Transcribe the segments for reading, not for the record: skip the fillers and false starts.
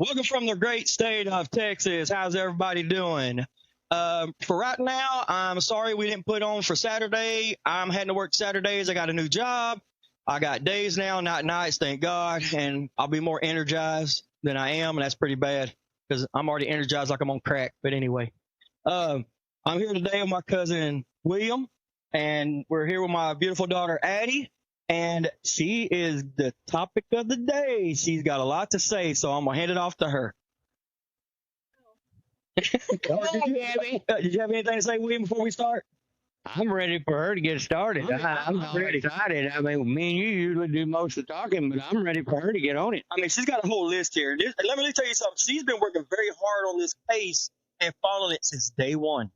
Welcome from the great state of Texas. How's everybody doing? For right now, I'm sorry we didn't put on for Saturday. I'm heading to work Saturdays. I got a new job. I got days now, not nights, thank God. And I'll be more energized than I am. And that's pretty bad because I'm already energized like I'm on crack. But anyway, I'm here today with my cousin William, and we're here with my beautiful daughter Addie. And she is the topic of the day. She's got a lot to say, so I'm gonna hand it off to her. Come on, Gabby. Did you have anything to say, William, before we start? I'm ready for her to get started. I'm ready. excited. I mean, me and you usually do most of the talking, but I'm ready for her to get on it. I mean, she's got a whole list here. Let me tell you something. She's been working very hard on this case and following it since day one.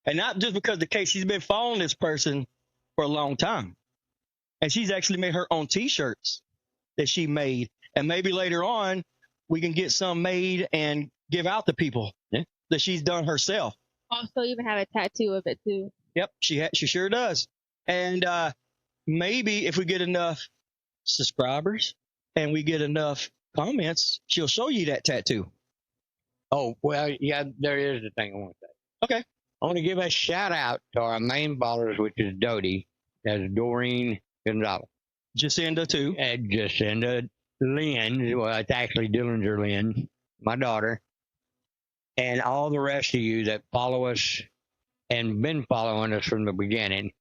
And not just because the case, she's been following this person for a long time. And she's actually made her own T-shirts that she made. And maybe later on, we can get some made and give out to people that she's done herself. Also, even have a tattoo of it too. Yep, she sure does. And maybe if we get enough subscribers and we get enough comments, she'll show you that tattoo. Oh, well, yeah, there is the thing I want to say. Okay. I want to give a shout out to our main followers, which is Dodie. That's Doreen Gonzalez. Jacinda, too. And Jacinda Lynn. Well, it's actually Dillinger Lynn, my daughter. And all the rest of you that follow us and been following us from the beginning.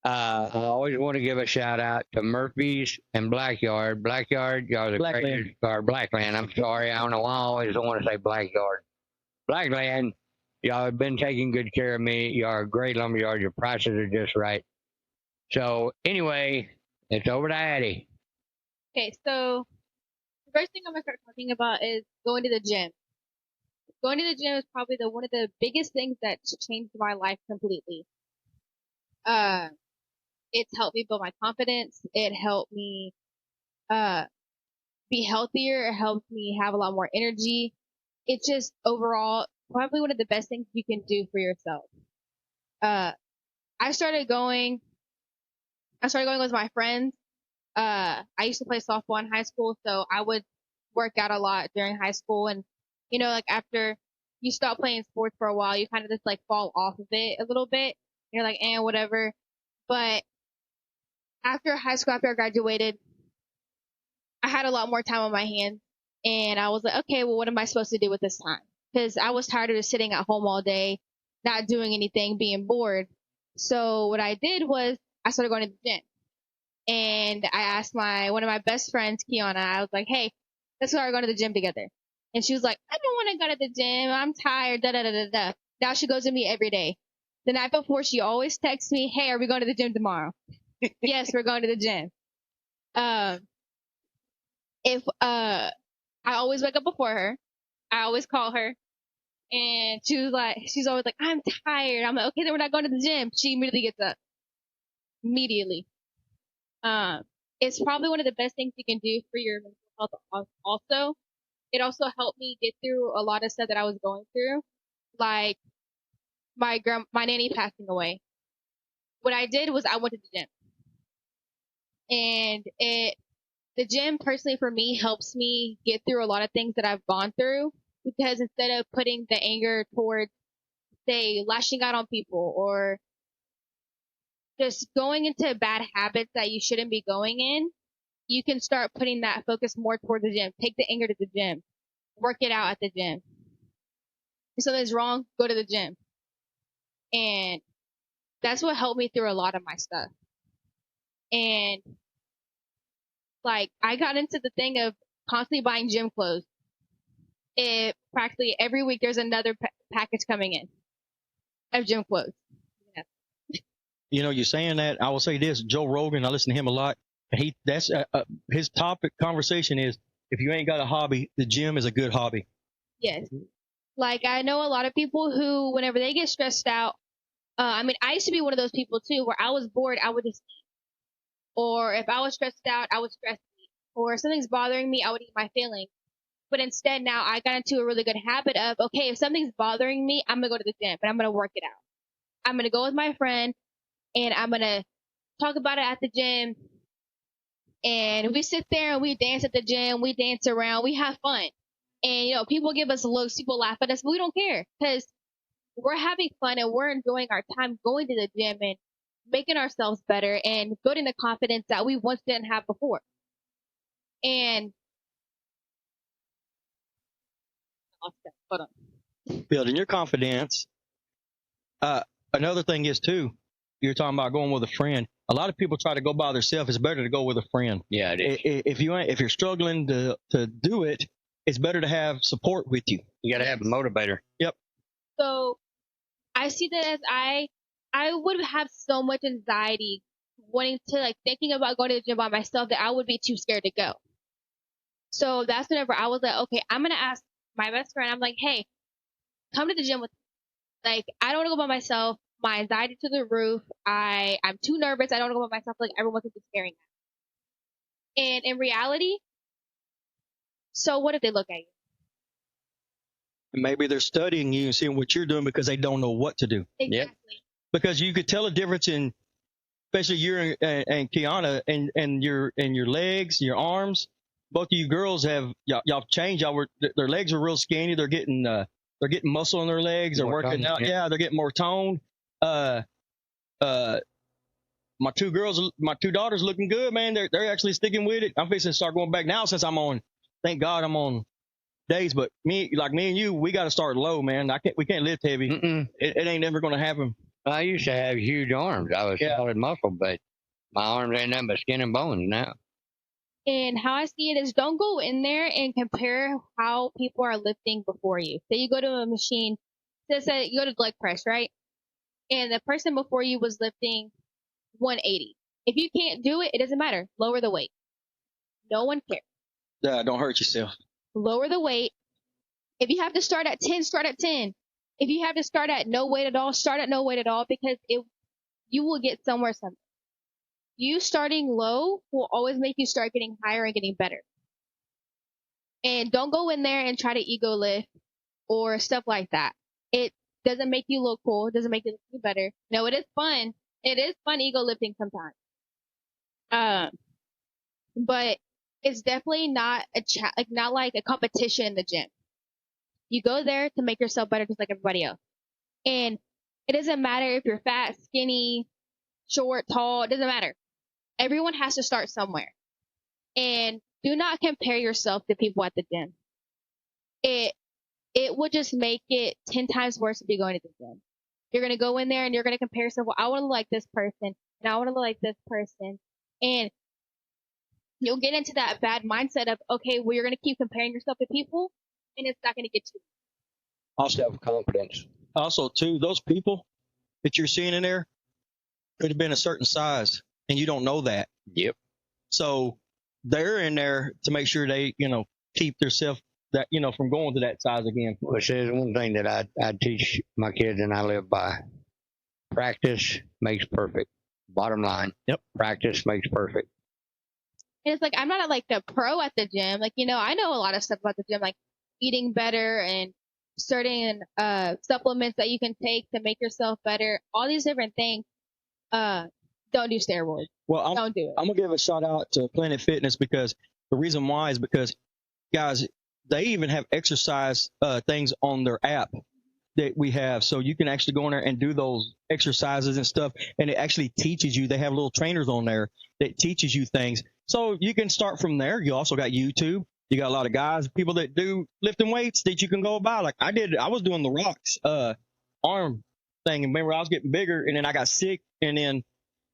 I always want to give a shout out to Murphy's and Blackyard. Blackyard, y'all are the greatest, or Blackland. I'm sorry. I don't know why I always don't want to say Blackyard. Blackland, y'all have been taking good care of me. Y'all are a great lumberyard. Your prices are just right. So anyway, it's over to Addie. Okay, so the first thing I'm gonna start talking about is going to the gym. Going to the gym is probably one of the biggest things that changed my life completely. It's helped me build my confidence. It helped me be healthier. It helped me have a lot more energy. It's just overall probably one of the best things you can do for yourself. I started going with my friends. I used to play softball in high school, so I would work out a lot during high school. And, like after you stop playing sports for a while, you kind of just like fall off of it a little bit. You're like, whatever. But after high school, after I graduated, I had a lot more time on my hands. And I was like, okay, well, what am I supposed to do with this time? Because I was tired of just sitting at home all day, not doing anything, being bored. So what I did was I started going to the gym. And I asked one of my best friends, Kiana, I was like, hey, let's start going to the gym together. And she was like, I don't want to go to the gym. I'm tired, da da da da da. Now she goes to me every day. The night before, she always texts me, hey, are we going to the gym tomorrow? Yes, we're going to the gym. I always wake up before her. I always call her. And she's always like, I'm tired. I'm like, okay, then we're not going to the gym. She immediately gets up. Immediately. It's probably one of the best things you can do for your mental health also. It also helped me get through a lot of stuff that I was going through. Like my nanny passing away. What I did was I went to the gym. And the gym personally for me helps me get through a lot of things that I've gone through, because instead of putting the anger towards, say, lashing out on people or just going into bad habits that you shouldn't be going in, you can start putting that focus more towards the gym. Take the anger to the gym. Work it out at the gym. If something's wrong, go to the gym. And that's what helped me through a lot of my stuff. And like, I got into the thing of constantly buying gym clothes. Practically every week there's another package coming in of gym clothes. Yeah. You're saying that. I will say this: Joe Rogan. I listen to him a lot. That's his topic conversation is, if you ain't got a hobby, the gym is a good hobby. Yes. Like, I know a lot of people who, whenever they get stressed out, I used to be one of those people too, where I was bored, I would just eat. Or if I was stressed out, I would stress eat. Or if something's bothering me, I would eat my feelings. But instead now I got into a really good habit of, okay, if something's bothering me, I'm going to go to the gym, but I'm going to work it out. I'm going to go with my friend and I'm going to talk about it at the gym. And we sit there and we dance at the gym. We dance around. We have fun. And, people give us looks, people laugh at us, but we don't care because we're having fun and we're enjoying our time going to the gym and making ourselves better and building the confidence that we once didn't have before. And hold on. Building your confidence. Another thing is too, you're talking about going with a friend. A lot of people try to go by themselves. It's better to go with a friend. Yeah, it is. If you're struggling to do it, it's better to have support with you. You got to have a motivator. Yep. So I see that as I would have so much anxiety wanting to thinking about going to the gym by myself that I would be too scared to go. So that's whenever I was like, okay, I'm going to ask my best friend. I'm like, hey, come to the gym with me. I don't want to go by myself. My anxiety to the roof. I'm too nervous. I don't want to go by myself. Everyone's just staring at me. And in reality, so what if they look at you? Maybe they're studying you and seeing what you're doing because they don't know what to do. Exactly. Yep. Because you could tell a difference in, especially you and Kiana, and your legs, your arms. Both of you girls have y'all changed. Their legs are real skinny. They're getting muscle in their legs. They're More working toned, out. yeah. Yeah, they're getting more toned. My two daughters looking good, man. They're actually sticking with it. I'm fixing to start going back now since thank God I'm on days. But me and you, we got to start low, man. We can't lift heavy. It ain't never going to happen. I used to have huge arms. I was solid muscle, but my arms ain't nothing but skin and bones now. And how I see it is don't go in there and compare how people are lifting before you. Say you go to a machine, say you go to leg press, right? And the person before you was lifting 180. If you can't do it, it doesn't matter. Lower the weight. No one cares. Yeah, don't hurt yourself. Lower the weight. If you have to start at 10, start at 10. If you have to start at no weight at all, start at no weight at all because you will get somewhere someday. You starting low will always make you start getting higher and getting better. And don't go in there and try to ego lift or stuff like that. It doesn't make you look cool. It doesn't make you look better. No, it is fun. It is fun ego lifting sometimes. But it's definitely not not like a competition in the gym. You go there to make yourself better just like everybody else. And it doesn't matter if you're fat, skinny, short, tall, it doesn't matter. Everyone has to start somewhere. And do not compare yourself to people at the gym. It would just make it 10 times worse if you're going to the gym. You're going to go in there and you're going to compare yourself. Well, I want to look like this person and I want to look like this person. And you'll get into that bad mindset of, okay, well, you're going to keep comparing yourself to people and it's not going to get you. Also have confidence. Also, too, those people that you're seeing in there could have been a certain size and you don't know that. Yep. So they're in there to make sure they, keep themselves that, from going to that size again. Which is one thing that I teach my kids and I live by. Practice makes perfect. Bottom line. Yep. Practice makes perfect. And it's I'm not a pro at the gym. I know a lot of stuff about the gym, like eating better and certain supplements that you can take to make yourself better. All these different things. Don't do steroids. Well, don't do it. I'm going to give a shout out to Planet Fitness because the reason why is because, guys, they even have exercise things on their app that we have. So you can actually go in there and do those exercises and stuff. And it actually teaches you. They have little trainers on there that teaches you things. So you can start from there. You also got YouTube. You got a lot of guys, people that do lifting weights that you can go by. Like I was doing the Rocks arm thing. And remember, I was getting bigger and then I got sick and then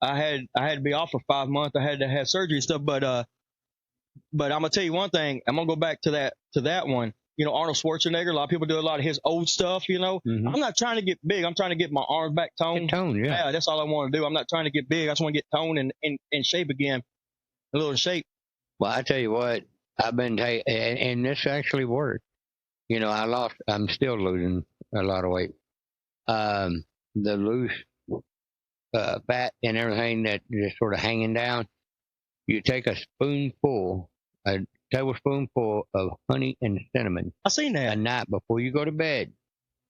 I had to be off for 5 months. I had to have surgery and stuff. But I'm gonna tell you one thing. I'm gonna go back to that one. Arnold Schwarzenegger. A lot of people do a lot of his old stuff. Mm-hmm. I'm not trying to get big. I'm trying to get my arms back toned. Yeah, that's all I want to do. I'm not trying to get big. I just want to get toned and in shape again, a little in shape. Well, I tell you what, I've been and this actually worked. I'm still losing a lot of weight. The loose fat and everything that just sort of hanging down. You take a tablespoonful of honey and cinnamon. I seen that. A night before you go to bed,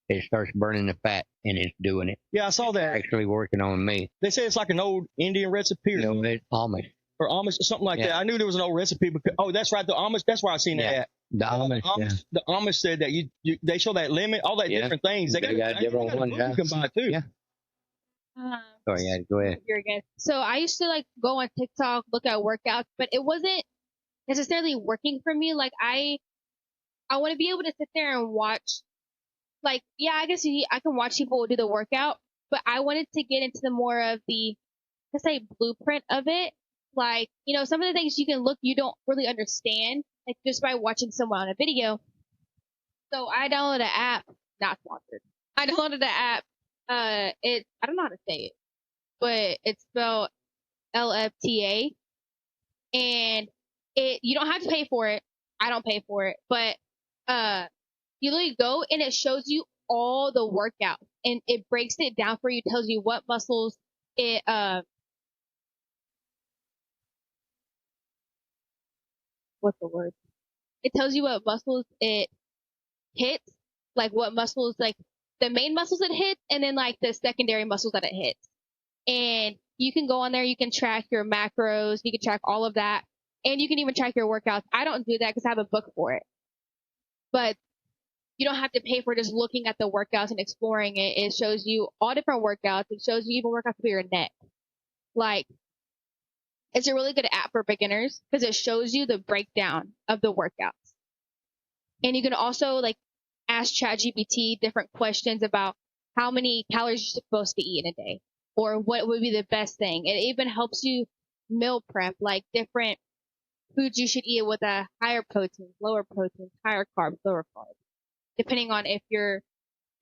it starts burning the fat and it's doing it. Yeah, I saw that. It's actually working on me. They say it's like an old Indian recipe. It's almost. or Amish or something like Yeah. that. I knew there was an old recipe. Because, oh, that's right. The Amish. That's where I seen Yeah. that. The Amish, The Amish said that they show that limit, all that Yeah. different things. They got different a ones. book you can buy too. Yeah. Sorry, yeah, go ahead. You're good. So I used to like go on TikTok, look at workouts, but it wasn't necessarily working for me. Like I want to be able to sit there and watch. Like, yeah, I guess I can watch people do the workout, but I wanted to get into the more of the, let's say, blueprint of it. Like, you know, some of the things you can look, you don't really understand, like just by watching someone on a video. So I downloaded an app, not sponsored. I downloaded the app. I don't know how to say it, but it's spelled LFTA, and you don't have to pay for it. I don't pay for it, but you literally go and it shows you all the workouts and it breaks it down for you, tells you what muscles what's the word? It tells you what muscles it hits, like what muscles, like the main muscles it hits, and then like the secondary muscles that it hits. And you can go on there, you can track your macros, you can track all of that, and you can even track your workouts. I don't do that because I have a book for it. But you don't have to pay for just looking at the workouts and exploring it. It shows you all different workouts. It shows you even workouts for your neck. Like, it's a really good app for beginners because it shows you the breakdown of the workouts. And you can also like ask ChatGPT different questions about how many calories you're supposed to eat in a day or what would be the best thing. It even helps you meal prep, like different foods you should eat with a higher protein, lower protein, higher carbs, lower carbs, depending on if you're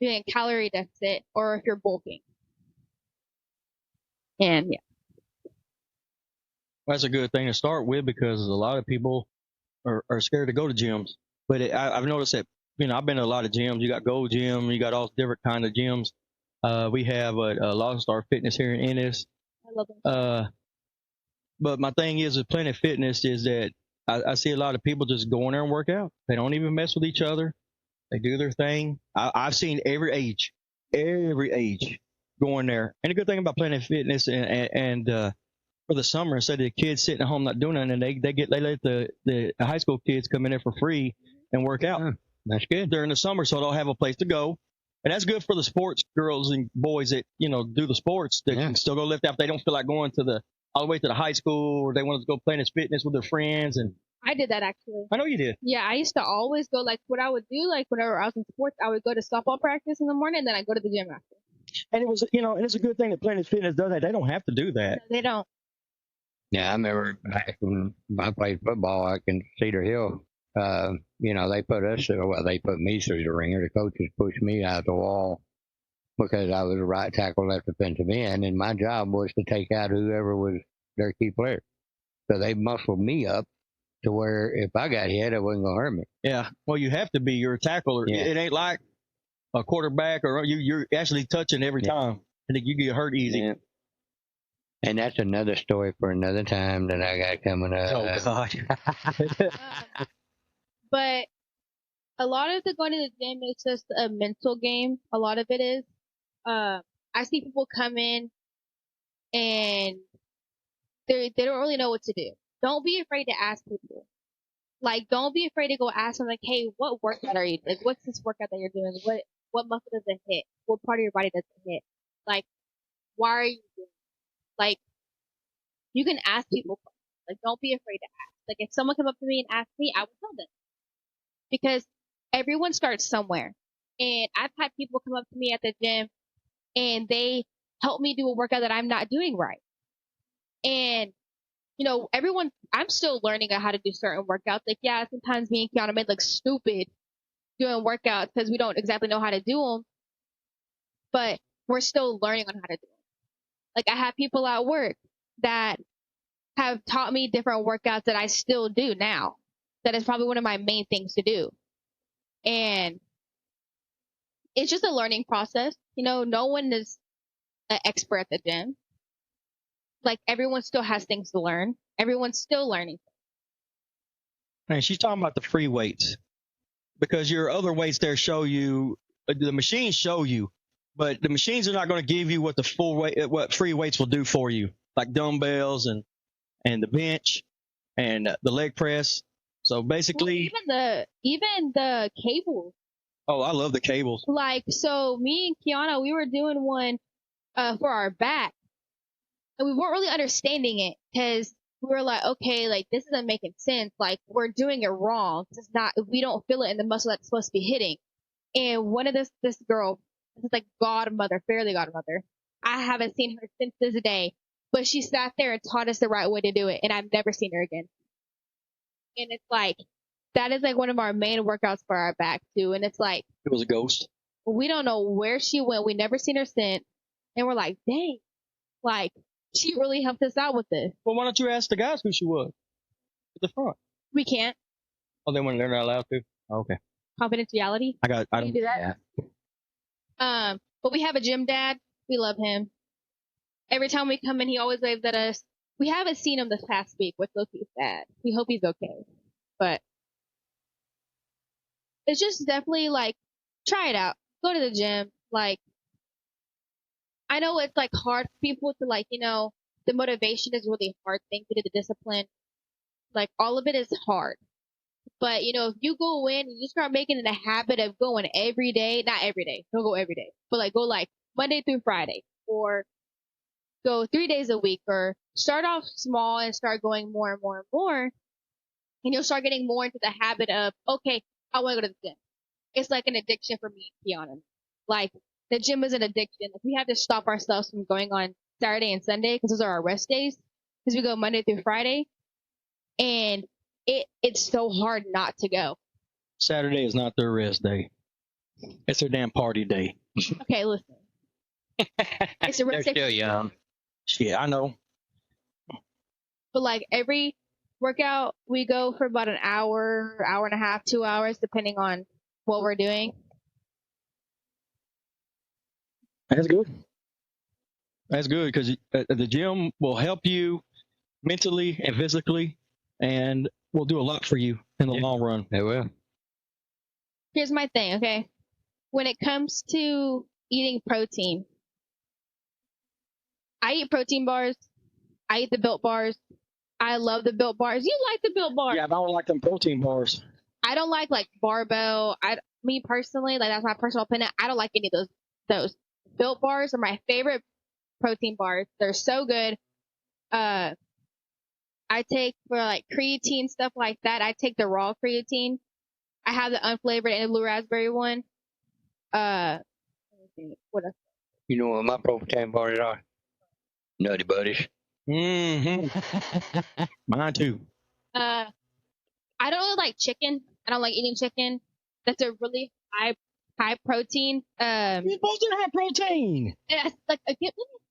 doing a calorie deficit or if you're bulking. And yeah. That's a good thing to start with because a lot of people are scared to go to gyms. But I've noticed that, you know, I've been to a lot of gyms. You got Gold Gym, you got all different kind of gyms. We have a Lost Star Fitness here in Ennis. I love them. But my thing is with Planet Fitness is that I see a lot of people just go in there and work out. They don't even mess with each other. They do their thing. I've seen every age going there. And the good thing about Planet Fitness and for the summer, instead of the kids sitting at home not doing anything, they let the high school kids come in there for free and work out. That's good. During the summer, so they'll have a place to go. And that's good for the sports girls and boys that, you know, do the sports that can still go lift out. They don't feel like going all the way to the high school, or they want to go Planet Fitness with their friends. And I did that actually. I know you did. Yeah, I used to always go, like, what I would do, like, whenever I was in sports, I would go to softball practice in the morning, and then I'd go to the gym after. And it was, you know, and it's a good thing that Planet Fitness does that. They don't have to do that. No, they don't. Yeah, I remember back when I played football, like in Cedar Hill, you know, they put me through the ringer. The coaches pushed me out the wall because I was a right tackle, left defensive end, and my job was to take out whoever was their key player. So they muscled me up to where if I got hit, it wasn't going to hurt me. Yeah. Well, you have to be. You're a tackler. Yeah. It ain't like a quarterback or you're actually touching every time. I think you get hurt easy. Yeah. And that's another story for another time that I got coming up. Oh, God. But a lot of the going to the gym is just a mental game. A lot of it is. I see people come in and they don't really know what to do. Don't be afraid to ask people. Like, don't be afraid to go ask them, like, hey, what workout are you, like, what's this workout that you're doing? What muscle does it hit? What part of your body does it hit? Like, why are you doing it? Like, you can ask people. Like, don't be afraid to ask. Like, if someone come up to me and ask me, I will tell them. Because everyone starts somewhere. And I've had people come up to me at the gym and they help me do a workout that I'm not doing right. And, you know, I'm still learning how to do certain workouts. Like, yeah, sometimes me and Kiana made look stupid doing workouts because we don't exactly know how to do them. But we're still learning on how to do them. Like, I have people at work that have taught me different workouts that I still do now. That is probably one of my main things to do. And it's just a learning process. You know, no one is an expert at the gym. Like, everyone still has things to learn. Everyone's still learning. And she's talking about the free weights because your other weights there show you, the machines show you, but the machines are not going to give you what the full weight, what free weights will do for you, like dumbbells and and the bench and the leg press. So Well, basically, even the cables. oh, I love the cables. Like, so me and Kiana, we were doing one for our back, and we weren't really understanding it because we were like, okay, like this isn't making sense. Like we're doing it wrong. It's not. We don't feel it in the muscle that's supposed to be hitting. And one of this girl, this is like godmother, fairly godmother. I haven't seen her since this day, but she sat there and taught us the right way to do it, and I've never seen her again. And it's like that is like one of our main workouts for our back too. And it's like It was a ghost. we don't know where she went. We never seen her since. And we're like, dang, like she really helped us out with this. Well, why don't you ask the guys who she was at the front? We can't. Oh, they weren't. They're not allowed to. Okay. Confidentiality. I Can you do that? Yeah. But we have a gym dad. We love him. Every time we come in, he always waves at us. We haven't seen him this past week, which looks sad. We hope he's okay. But it's just definitely like, try it out. Go to the gym. Like, I know it's like hard for people to like, the motivation is really a hard thing to do, the discipline. Like, all of it is hard. But, if you go in and you start making it a habit of going every day, not every day, don't go every day, but like go like Monday through Friday, or go 3 days a week, or start off small and start going more and more and more. And you'll start getting more into the habit of, okay, I want to go to the gym. It's like an addiction for me, to be honest. Like, the gym is an addiction. Like, we have to stop ourselves from going on Saturday and Sunday because those are our rest days. Because we go Monday through Friday. And it's so hard not to go. Saturday is not their rest day. It's their damn party day. Okay, listen. It's a They're rest day. still young. Shit, I know. But like every workout, we go for about an hour, hour and a half, 2 hours, depending on what we're doing. That's good. That's good because the gym will help you mentally and physically, and will do a lot for you in the long run. They will. Here's my thing, okay? When it comes to eating protein, I eat protein bars. I eat the Built bars. I love the Built bars. You like the Built bars. Yeah, but I don't like them protein bars. I don't like barbell. Me personally, like that's my personal opinion. I don't like any of those. Built bars are my favorite protein bars. They're so good. I take for like creatine, stuff like that. I take the raw creatine. I have the unflavored and the blue raspberry one. Let me see. What else? You know what my protein bars are? Nutty Buddies. Mm-hmm. Mine too. I don't really like chicken. I don't like eating chicken. That's a really high protein. You're supposed to have protein. It's like, let me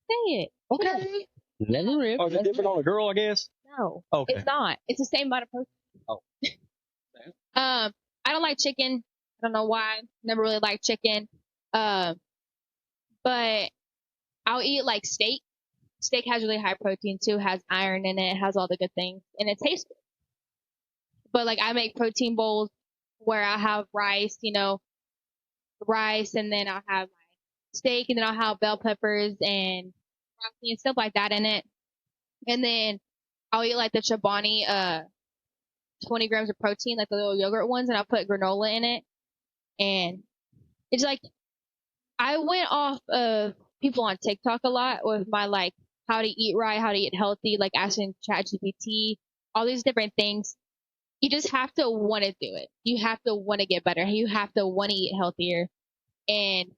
say it. Okay. Never rib. Oh, is it different on a girl, I guess? No, Okay. it's not. It's the same amount of protein. Oh. I don't like chicken. I don't know why. Never really liked chicken. But I'll eat like steak. Steak has really high protein too. Has iron in it. Has all the good things, and it tastes good. But like I make protein bowls where I have rice, rice, and then I'll have my steak, and then I'll have bell peppers and broccoli and stuff like that in it. And then I'll eat like the Chobani, 20 grams of protein, like the little yogurt ones, and I'll put granola in it. And it's like, I went off of people on TikTok a lot with my like, how to eat right, how to eat healthy, like asking ChatGPT, all these different things. You just have to want to do it. You have to want to get better. You have to want to eat healthier. And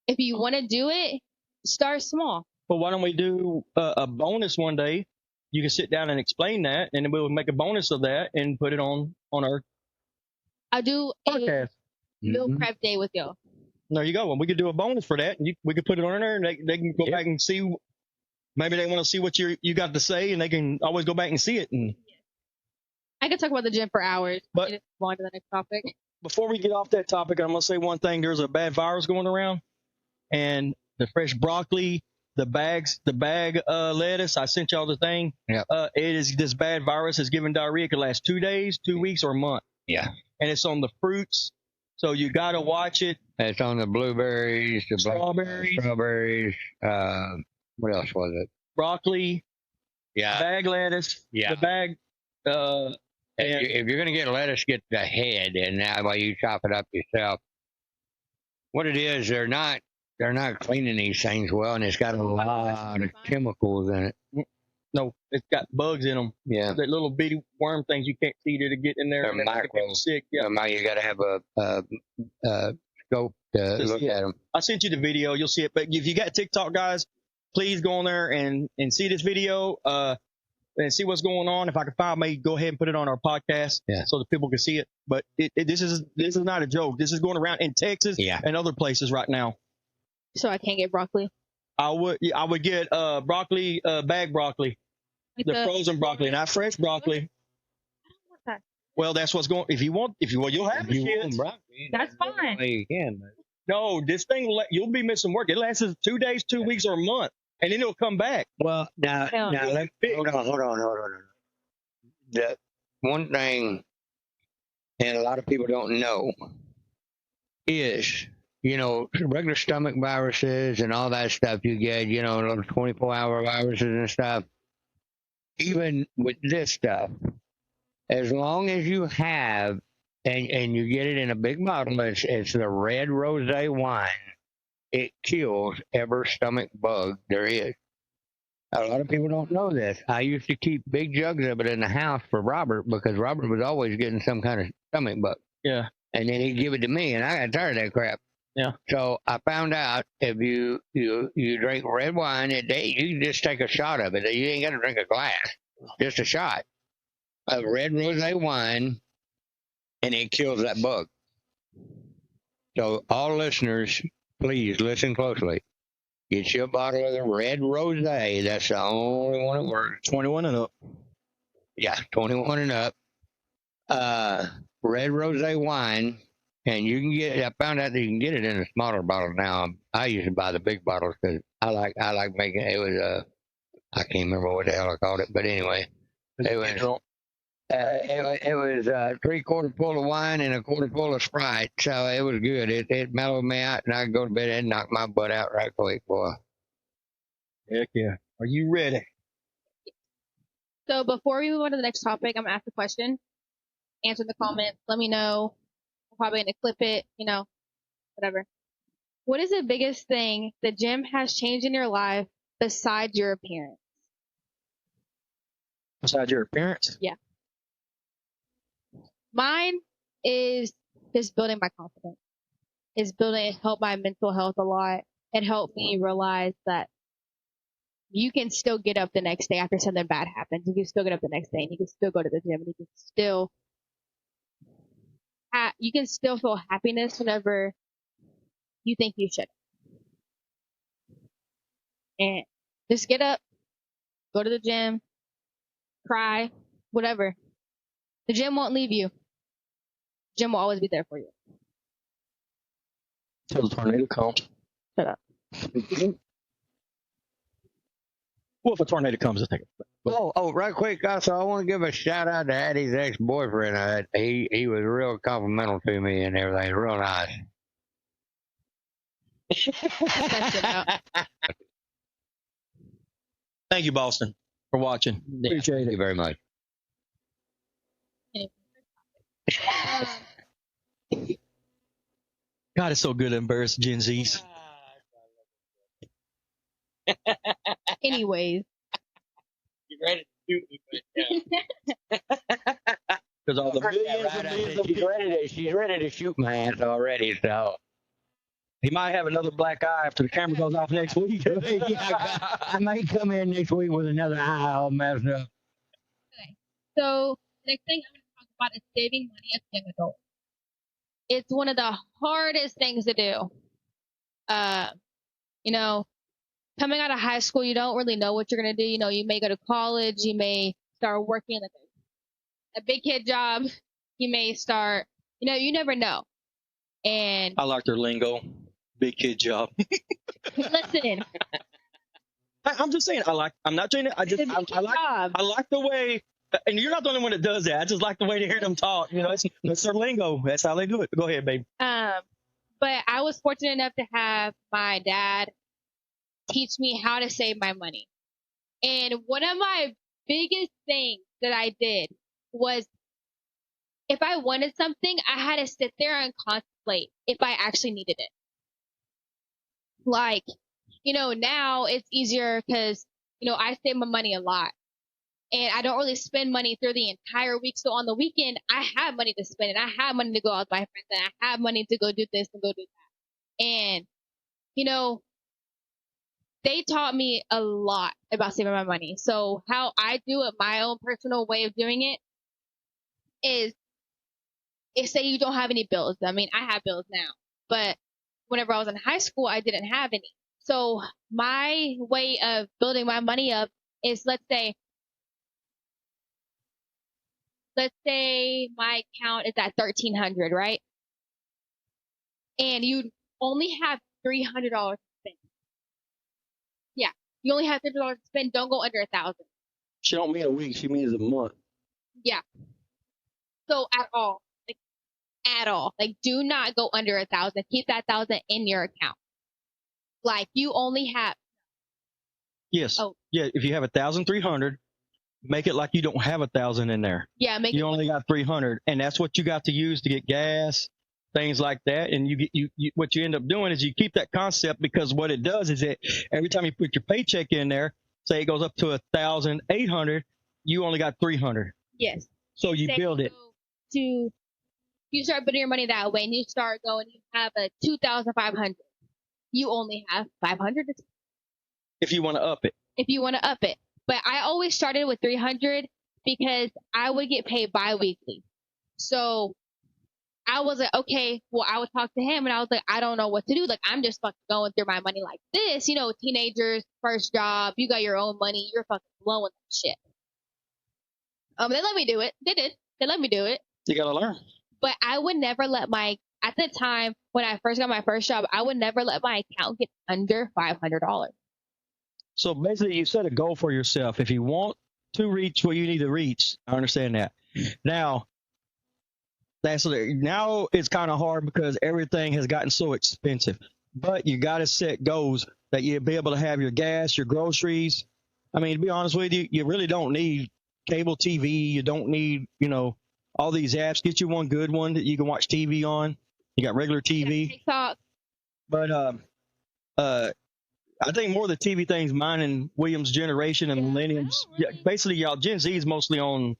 if you want to do it, start small. Well, why don't we do a bonus one day? You can sit down and explain that, and then we'll make a bonus of that and put it on our I'll do a podcast. meal Mhm. prep day with y'all. There you go. And we could do a bonus for that. And we could put it on there, and they can go back and see. Maybe they want to see what you got to say, and they can always go back and see it. And I could talk about the gym for hours. But- Just move on to the next topic. before we get off that topic, I'm gonna say one thing. There's a bad virus going around, and the fresh broccoli, the bag lettuce. I sent y'all the thing. Yeah. It is this bad virus is giving diarrhea. It could last 2 days, 2 weeks, or a month. Yeah. And it's on the fruits, so you got to watch it. It's on the blueberries, the Strawberries. strawberries. What else was it? Broccoli, Yeah. bag lettuce, Yeah. the bag. If you're going to get lettuce, get the head, and that way you chop it up yourself. What it is, they're not cleaning these things well, and it's got a lot of chemicals in it. No, it's got bugs in them. Yeah. That little bitty worm things you can't see that are getting in there. They're and they make micro. people sick. Yeah. Now you got to have a scope to Just- look yeah. at them. I sent you the video. You'll see it. But if you got TikTok, guys, please go on there and see this video. And see what's going on. If I can find, maybe go ahead and put it on our podcast, Yeah. so that people can see it. But this is not a joke. This is going around in Texas Yeah. and other places right now. So I can't get broccoli. I would get broccoli, bag broccoli, Like the frozen broccoli, not fresh broccoli. I don't want that. Well, that's what's going. If you want, you'll have the shit. That's fine. You can. No, this thing you'll be missing work. It lasts 2 days, 2 weeks, or a month, and then it'll come back. Well, now Hell no. hold on. The one thing, and a lot of people don't know, is regular stomach viruses and all that stuff you get, those 24-hour viruses and stuff. Even with this stuff, as long as you have, and you get it in a big bottle, it's the red rosé wine. It kills every stomach bug there is. A lot of people don't know this. I used to keep big jugs of it in the house for Robert because Robert was always getting some kind of stomach bug. Yeah. And then he'd give it to me, and I got tired of that crap. Yeah. So I found out if you drink red wine a day, you can just take a shot of it. You ain't got to drink a glass, just a shot of red rosé wine, and it kills that bug. So all listeners, please listen closely. Get you a bottle of the red rosé. That's the only one that works. 21 and up. Yeah, 21 and up. Red rosé wine. And you can I found out that you can get it in a smaller bottle now. I usually buy the big bottles because I like making it. It was, I can't remember what the hell I called it, but anyway, it was 3/4 full of wine and 1/4 full of Sprite. So it was good. It mellowed me out, and I could go to bed and knock my butt out right quick, boy. Heck yeah. Are you ready? So before we move on to the next topic, I'm gonna ask a question. Answer in the comments. Let me know. I'm probably gonna clip it. Whatever. What is the biggest thing the gym has changed in your life besides your appearance? Besides your appearance? Mine is just building my confidence. It helped my mental health a lot. It helped me realize that you can still get up the next day after something bad happens. You can still get up the next day and you can still go to the gym and you can still feel happiness whenever you think you should. And just get up, go to the gym, cry, whatever. The gym won't leave you. The gym will always be there for you. Till the tornado comes. Shut up. Well, if a tornado comes, I'll take it. Oh, right quick, also, I want to give a shout out to Addie's ex-boyfriend. He was real complimental to me and everything. Real nice. That's it out. Thank you, Boston, for watching. Appreciate Thank you it. very much. God, it's so good to embarrass Gen Zs. Anyways. You ready to shoot me? Because all the millions and millions of people. She's ready to shoot my ass already, so. He might have another black eye after the camera goes off next week. I may come in next week with another eye all messed up. So, next thing I'm going to talk about is saving money as a young adult. It's one of the hardest things to do. Coming out of high school, you don't really know what you're going to do. You may go to college. You may start working like a big kid job. You may start, you never know. And I like their lingo. Big kid job. listen, I'm just saying. I'm not saying it. I like the way. And you're not the only one that does that. I just like the way to hear them talk. It's their lingo. That's how they do it. Go ahead, babe. But I was fortunate enough to have my dad teach me how to save my money. And one of my biggest thing that I did was if I wanted something, I had to sit there and contemplate if I actually needed it. Like, now it's easier because, I save my money a lot. And I don't really spend money through the entire week. So on the weekend, I have money to spend and I have money to go out with my friends and I have money to go do this and go do that. And, they taught me a lot about saving my money. So how I do it, my own personal way of doing it is say you don't have any bills. I mean, I have bills now, but whenever I was in high school, I didn't have any. So my way of building my money up is let's say my account is at $1,300, right? And you only have $300 to spend. Yeah, you only have $300 to spend. Don't go under 1,000. She don't mean a week. She means a month. Yeah. So at all, do not go under 1,000. Keep that 1,000 in your account. Like you only have. Yes. Oh. Yeah. If you have 1,300. Make it like you don't have 1,000 in there. Yeah, you only got 300, and that's what you got to use to get gas, things like that. And you what you end up doing is you keep that concept because what it does is it every time you put your paycheck in there, say it goes up to 1,800, you only got 300. Yes. So you build it. You start putting your money that way, and you start going. You have a 2,500. You only have 500. If you want to up it. If you want to up it. But I always started with 300 because I would get paid bi-weekly. So I was like, okay, well, I would talk to him and I was like, I don't know what to do. Like, I'm just fucking going through my money like this. Teenagers, first job, you got your own money, you're fucking blowing that shit. They let me do it. They did. They let me do it. You gotta learn. But I would never let at the time when I first got my first job, I would never let my account get under $500. So basically, you set a goal for yourself. If you want to reach where you need to reach, I understand that. Now, now it's kind of hard because everything has gotten so expensive. But you got to set goals that you'll be able to have your gas, your groceries. I mean, to be honest with you, you really don't need cable TV. You don't need, all these apps. Get you one good one that you can watch TV on. You got regular TV. TikTok. But I think more of the TV things, mine and William's generation and millennials. Yeah, basically, y'all Gen Z is mostly on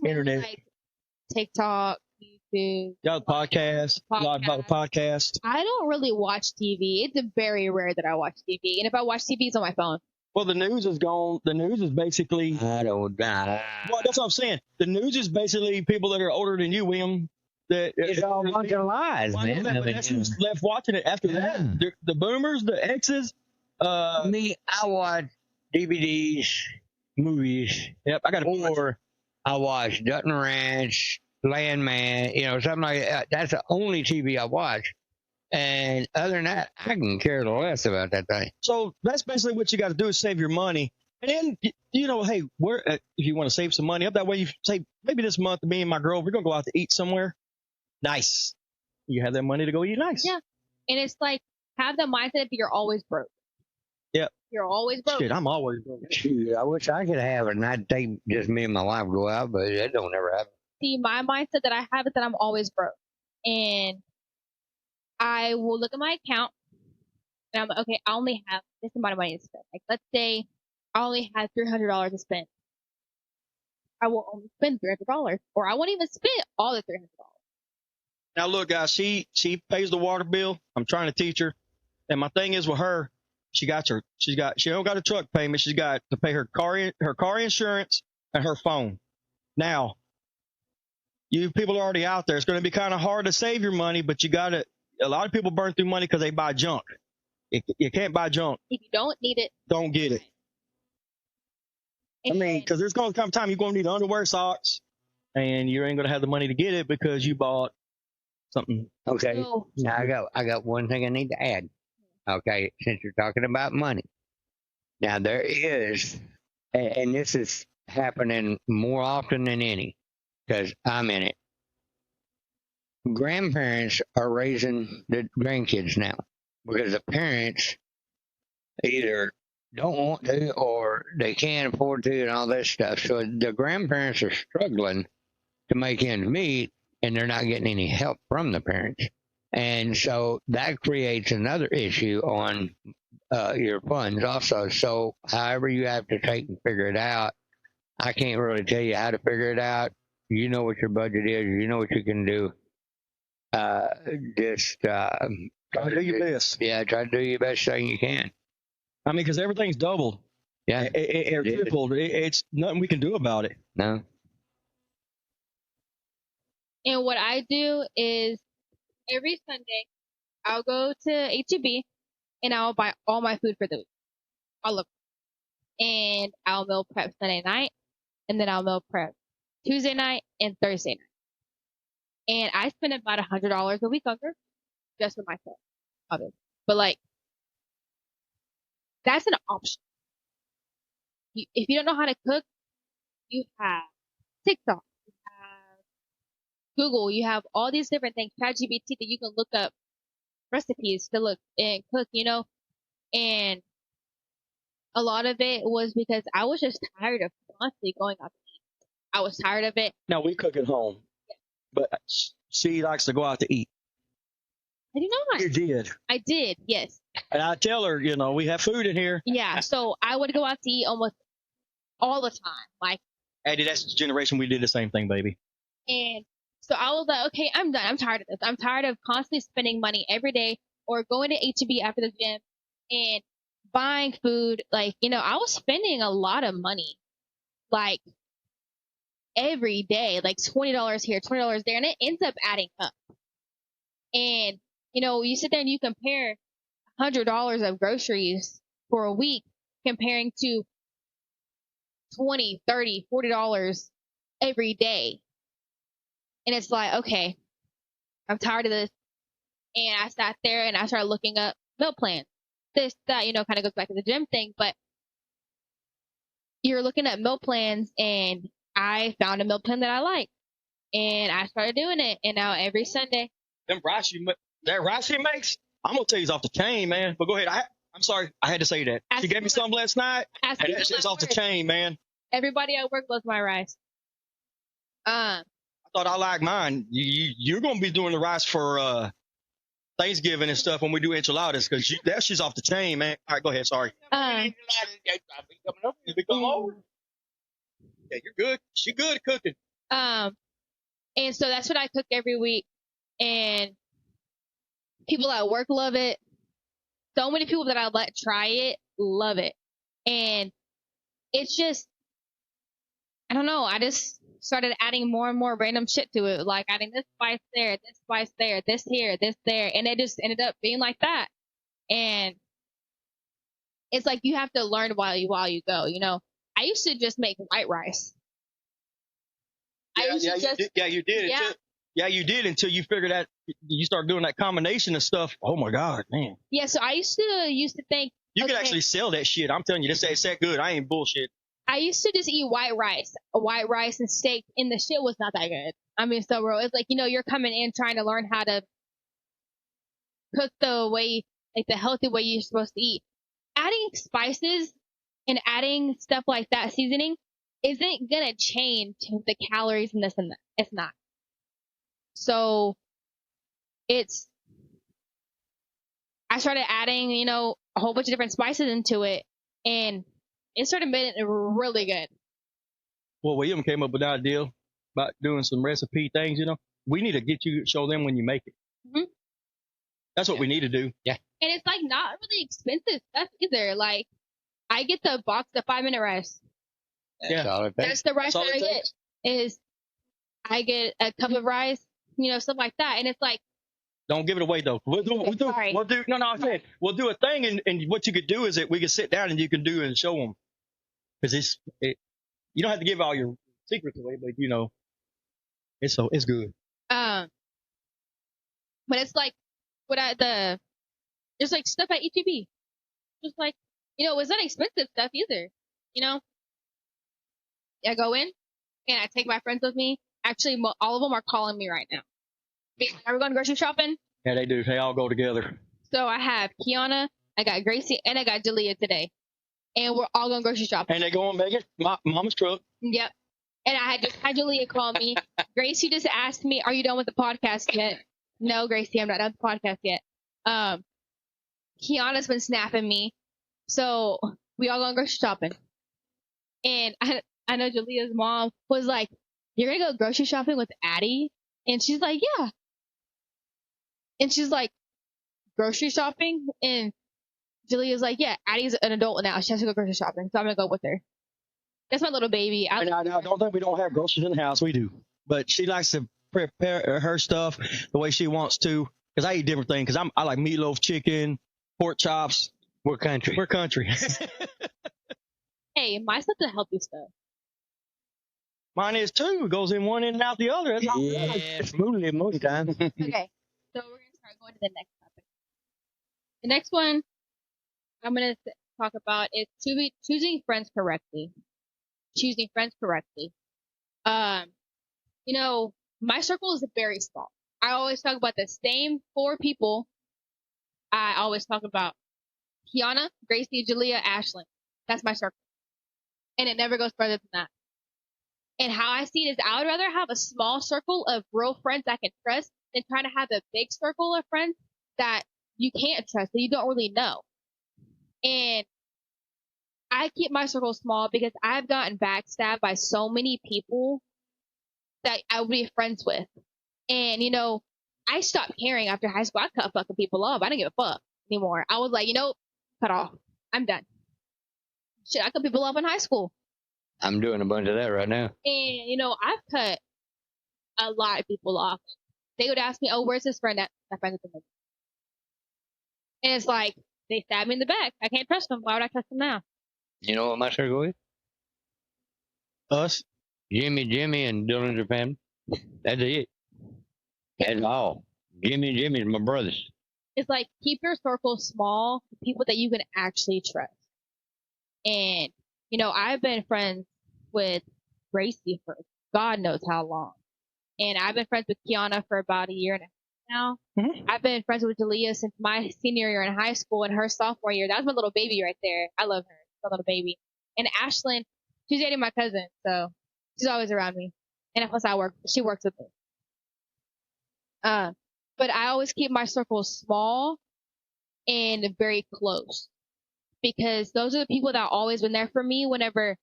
internet, like TikTok, YouTube. Y'all podcast, a lot about the podcast. I don't really watch TV. It's very rare that I watch TV, and if I watch TV, it's on my phone. Well, the news is gone. The news is basically. I don't know. Well, that's what I'm saying. The news is basically people that are older than you, William. It's all a bunch of lies, man. That's who's left watching it after that. The boomers, the X's. Me, I watch DVDs, movies. Yep, I got I watch Dutton Ranch, Landman, something like that. That's the only TV I watch. And other than that, I can care less about that thing. So that's basically what you got to do is save your money. And then, hey, if you want to save some money up, that way you say, maybe this month, me and my girl, we're going to go out to eat somewhere. Nice. You have that money to go eat nice. Yeah. And it's like, have the mindset that you're always broke. Yep. You're always broke. Shit, I'm always broke. Shoot, I wish I could have it and I'd take just me and my wife go out, but that don't ever happen. See, my mindset that I have is that I'm always broke. And I will look at my account and I'm like, okay, I only have this amount of money to spend. Like, let's say I only have $300 to spend. I will only spend $300, or I won't even spend all the $300. Now, look, guys, she pays the water bill. I'm trying to teach her. And my thing is with her, she don't got a truck payment. She's got to pay her car insurance and her phone. Now, you people are already out there. It's going to be kind of hard to save your money, but a lot of people burn through money because they buy junk. You can't buy junk. If you don't need it, don't get it. I mean, because there's going to come a time you're going to need underwear, socks, and you ain't going to have the money to get it because you bought something. Okay. Now I got one thing I need to add. Okay, since you're talking about money. Now there is, and this is happening more often than any, because I'm in it. Grandparents are raising the grandkids now because the parents either don't want to, or they can't afford to, and all this stuff. So the grandparents are struggling to make ends meet, and they're not getting any help from the parents. And so that creates another issue on your funds also. So however you have to take and figure it out, I can't really tell you how to figure it out. You know what your budget is. You know what you can do. Uh, just Try to do your best. Yeah, try to do your best thing you can. I mean, because everything's doubled. Yeah, Or tripled. It's nothing we can do about it. no. And what I do is every Sunday I'll go to HEB and I'll buy all my food for the week, all of it. And I'll meal prep Sunday night, and then I'll meal prep Tuesday night and Thursday night. And I spend about $100 a week on groceries just for myself, obviously. But like, that's an option. If you don't know how to cook, you have TikTok, you have Google, you have all these different things, ChatGPT, that you can look up recipes to look and cook, you know. And a lot of it was because I was just tired of constantly going out to eat. I was tired of it. Now we cook at home, but she likes to go out to eat. I do not. You did. I did, yes. And I tell her, you know, we have food in here. Yeah, so I would go out to eat almost all the time. Like, Eddie, that's the generation we did the same thing, baby. and so I was like, okay, I'm done. I'm tired of this. I'm tired of constantly spending money every day or going to HEB after the gym and buying food. Like, you know, I was spending a lot of money, like every day, like $20 here, $20 there, and it ends up adding up. And, you know, you sit there and you compare $100 of groceries for a week comparing to $20, $30, $40 every day. And it's like, okay, I'm tired of this. And I sat there and I started looking up meal plans. This, that, you know, kind of goes back to the gym thing, but you're looking at meal plans, and I found a meal plan that I like. And I started doing it. And now every Sunday. That rice she makes, I'm going to tell you, it's off the chain, man. But go ahead. I'm sorry. I had to say that. She gave me some last night. And that shit's off the chain, man. Everybody at work loves my rice. I thought I liked mine. You're going to be doing the rice for Thanksgiving and stuff when we do enchiladas, because that shit's off the chain, man. All right, go ahead. Sorry. Come over. Yeah, you're good. She good at cooking. And so that's what I cook every week. And people at work love it. So many people that I let try it love it. And it's just, I don't know, I just started adding more and more random shit to it, like adding this spice there, this here, this there, and it just ended up being like that. And it's like you have to learn while you go, you know. I used to just make white rice. You did. Yeah, you did, until you figured out, you start doing that combination of stuff. Oh my God, man. Yeah, so I used to think you could actually sell that shit. I'm telling you, it's that good. I ain't bullshit. I used to just eat white rice and steak, and the shit was not that good. I mean, so bro, it's like, you know, you're coming in trying to learn how to cook the way, like the healthy way you're supposed to eat. Adding spices and adding stuff like that, seasoning, isn't gonna change the calories and this and that. It's not. So I started adding, you know, a whole bunch of different spices into it, and it started making it really good. Well, William came up with that deal about doing some recipe things, you know. We need to show them when you make it. Mm-hmm. That's what we need to do. Yeah. And it's like not really expensive stuff either. Like, I get the box of 5-minute rice. That's the rice that I get. Is I get a cup of rice, you know, stuff like that. And it's like, don't give it away though. We'll do a thing, and what you could do is that we could sit down and you can do and show them, because you don't have to give all your secrets away, but you know, it's good. But it's like there's like stuff at HEB, just like, you know, it's not expensive stuff either, you know. I go in and I take my friends with me. Actually, all of them are calling me right now. Are we going grocery shopping? Yeah, they do. They all go together. So I have Kiana, I got Gracie, and I got Jalea today. and we're all going grocery shopping. And they go and make it mama's truck. Yep. And I had Julia call me. Gracie just asked me, "Are you done with the podcast yet?" No, Gracie, I'm not done with the podcast yet. Kiana's been snapping me, so we all going grocery shopping. And I know Julia's mom was like, "You're gonna go grocery shopping with Addie?" And she's like, "Yeah." And she's like, "Grocery shopping?" And Julia's like, "Yeah, Addie's an adult now. She has to go grocery shopping, so I'm gonna go with her." That's my little baby. I don't think we don't have groceries in the house. We do. But she likes to prepare her stuff the way she wants to. Because I eat different things. Because I like meatloaf, chicken, pork chops. We're country. We're country. Hey, my stuff's a healthy stuff. Mine is too. It goes in one end and out the other. That's all it does. Yeah, smoothly most times. Okay, so we're gonna start going to the next topic. The next one I'm gonna talk about is choosing friends correctly. Choosing friends correctly. You know, my circle is very small. I always talk about the same 4 people. I always talk about Kiana, Gracie, Julia, Ashlyn. That's my circle. And it never goes further than that. And how I see it is I would rather have a small circle of real friends I can trust than trying to have a big circle of friends that you can't trust, that you don't really know. And I keep my circle small because I've gotten backstabbed by so many people that I would be friends with. And, you know, I stopped caring after high school. I cut fucking people off. I didn't give a fuck anymore. I was like, cut off. I'm done. Shit, I cut people off in high school. I'm doing a bunch of that right now. And, I've cut a lot of people off. They would ask me, "Oh, where's this friend at?" My friend with them. And it's like, they stabbed me in the back. I can't trust them. Why would I trust them now? You know what my circle is? Us. Jimmy, and Dillinger family. That's it. That's all. Jimmy's my brothers. It's like, keep your circle small, people that you can actually trust. And, I've been friends with Gracie for God knows how long. And I've been friends with Kiana for about a year and a half now. Mm-hmm. I've been friends with Jalea since my senior year in high school and her sophomore year. That was my little baby right there. I love her. My little baby. And Ashlyn, she's dating my cousin, so she's always around me. And plus she works with me. But I always keep my circle small and very close. Because those are the people that have always been there for me whenever,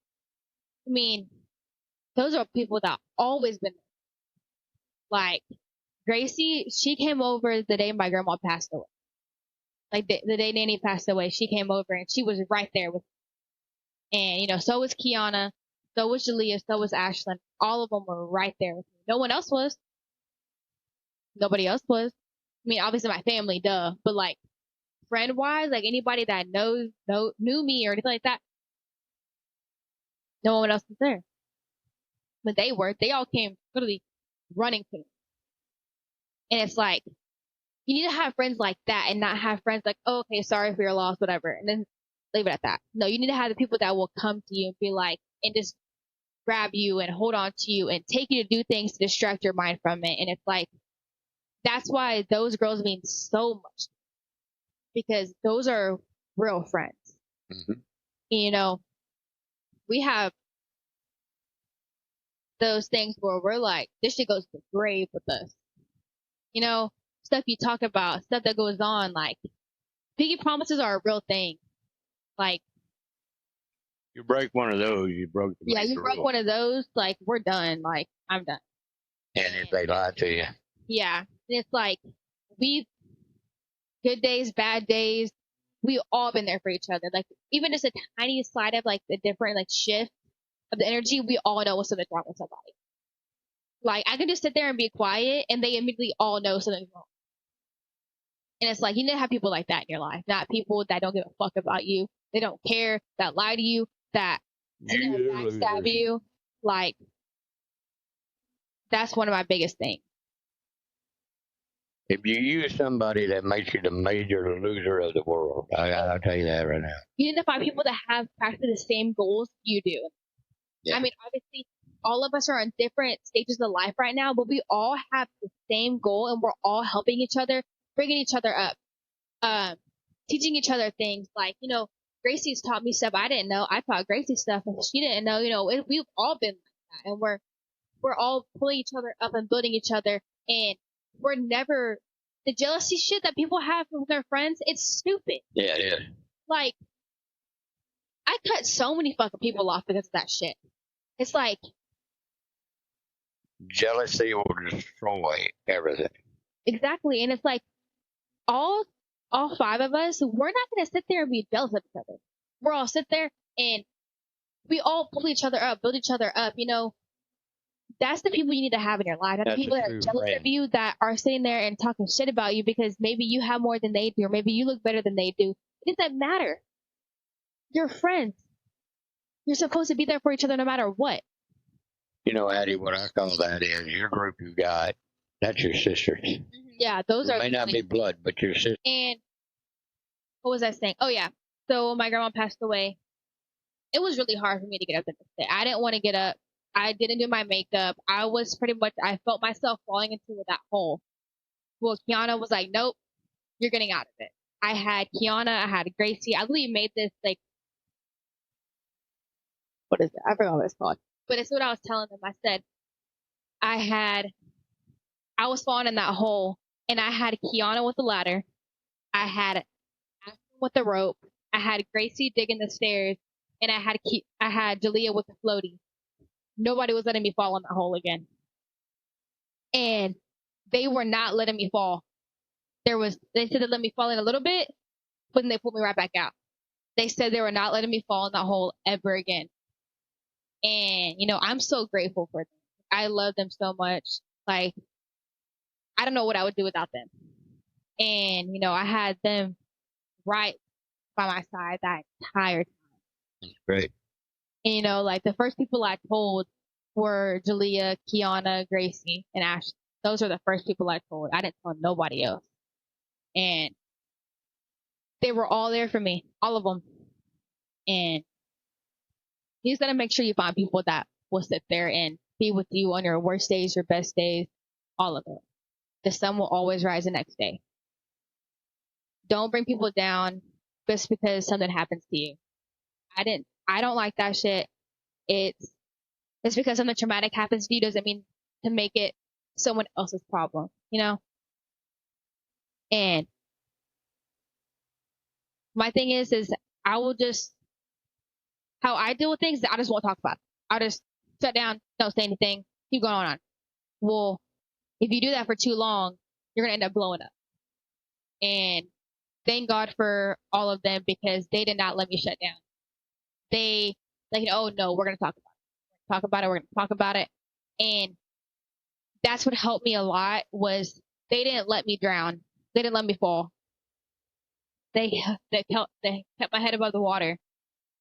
those are people that always been there. Like, Gracie, she came over the day my grandma passed away. Like, the day Nanny passed away, she came over and she was right there with me. And, so was Kiana, so was Jalea, so was Ashlyn. All of them were right there with me. No one else was. Nobody else was. Obviously my family, duh. But, like, friend-wise, like, anybody that knew me or anything like that, no one else was there. But they all came literally running to me. And it's like, you need to have friends like that and not have friends like, "Oh, okay, sorry for your loss," whatever, and then leave it at that. No, you need to have the people that will come to you and be like, and just grab you and hold on to you and take you to do things to distract your mind from it. And it's like, that's why those girls mean so much. Because those are real friends. Mm-hmm. And, we have those things where we're like, this shit goes to the grave with us. Stuff you talk about, stuff that goes on, like, pinky promises are a real thing. Like, you break one of those, you broke the yeah, you broke one of those, like, we're done. Like, I'm done. And if they lie to you. Yeah. And it's like, good days, bad days, we all been there for each other. Like, even just a tiny slide of, like, the different, like, shift of the energy, we all know when something's wrong with somebody. Like, I can just sit there and be quiet, and they immediately all know something's wrong. And it's like, you need to have people like that in your life, not people that don't give a fuck about you. They don't care, that lie to you, that backstab you. Like, that's one of my biggest things. If you use somebody that makes you the major loser of the world, I'll tell you that right now. You need to find people that have practically the same goals you do. Yeah. Obviously, all of us are on different stages of life right now, but we all have the same goal, and we're all helping each other, bringing each other up, teaching each other things. Like, Gracie's taught me stuff I didn't know. I taught Gracie stuff and she didn't know. You know, we've all been like that, and we're all pulling each other up and building each other, and we're never the jealousy shit that people have with their friends. It's stupid. Yeah, it is. Like, I cut so many fucking people off because of that shit. It's like, Jealousy will destroy everything. exactly, and it's like all 5 of us, we're not gonna sit there and be jealous of each other. We're all sit there and we all pull each other up, build each other up. You know, that's the people you need to have in your life. Not the That's people a that true are jealous friend. of you, that are sitting there and talking shit about you because maybe you have more than they do, or maybe you look better than they do. It doesn't matter. You're friends. You're supposed to be there for each other no matter what. You know, Addie, what I call that is your group you got, that's your sisters. Yeah, those It are may not be blood, but your sisters. And what was I saying? Oh yeah. So when my grandma passed away, it was really hard for me to get up the next day. I didn't want to get up. I didn't do my makeup. I felt myself falling into that hole. Well, Kiana was like, nope, you're getting out of it. I had Kiana, I had Gracie. I literally made this, like, what is it? I forgot what it's called. But it's what I was telling them. I said, I was falling in that hole, and I had Kiana with the ladder. I had Ashton with the rope. I had Gracie digging the stairs, and I had Jalea with the floaty. Nobody was letting me fall in that hole again. And they were not letting me fall. They said they let me fall in a little bit, but then they pulled me right back out. They said they were not letting me fall in that hole ever again. And, you know, I'm so grateful for them. I love them so much. Like, I don't know what I would do without them. And, you know, I had them right by my side that entire time. That's great. And, you know, like the first people I told were Jalea, Kiana, Gracie, and Ash. Those are the first people I told. I didn't tell nobody else. And they were all there for me, all of them. And you just gotta make sure you find people that will sit there and be with you on your worst days, your best days, all of it. The sun will always rise the next day. Don't bring people down just because something happens to you. I don't like that shit. It's because something traumatic happens to you doesn't mean to make it someone else's problem, you know? And my thing is I will just, how I deal with things, I just won't talk about it. I'll just shut down, don't say anything, keep going on. Well, if you do that for too long, you're going to end up blowing up. And thank God for all of them because they did not let me shut down. They, like, oh no, we're going to talk about it. We're going to talk about it. And that's what helped me a lot was they didn't let me drown. They didn't let me fall. They kept my head above the water.